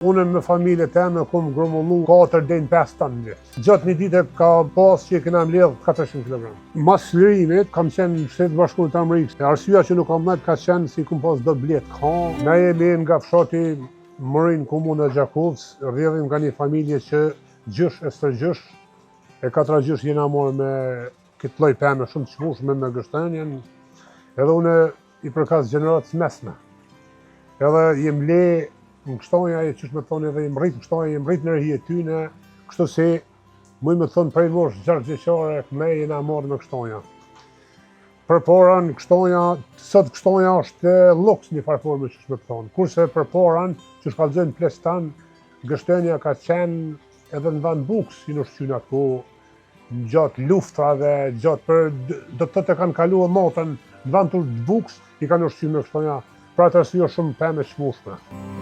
Unë me familje teme kom grumullu 4 deri në 5 ton vjet. Gjatë një dite ka pas që kena mbledh 400 kg. Mas lirimit kam qenë në Shtetet Bashkuara të Amerikës. Arsyeja që nuk kam marrë ka qenë si kum pas do blet. Na jemi nga fshati Morin, komuna Gjakovës, rrjedhim nga një familje që gjysh e stërgjysh, e 4 gjysh jena morë me këtë lloj pemë shumë të çmueshme me gështenjen, edhe unë i përkas gjeneratës mesme. Edhe jem le në kështonja e qysh me thonë edhe jem rrit në kështonja, jem rrit në rrhi e tyne, kështu si muj me thonë prej mosh 6 vjeçare me jena marrë me kështonja. Përparan kështonja, sot kështonja është luks një farforme qysh me thonë, kurse përparan që shkallëzojnë plestan, gështenja ka qenë edhe në vend buks si në shqyna ku gjatë luftrave, gjatë për do të kanë kaluar motën në vend të buks i kanë ushqyer me kështonja, pra të arsye shumë pemë të çmueshme.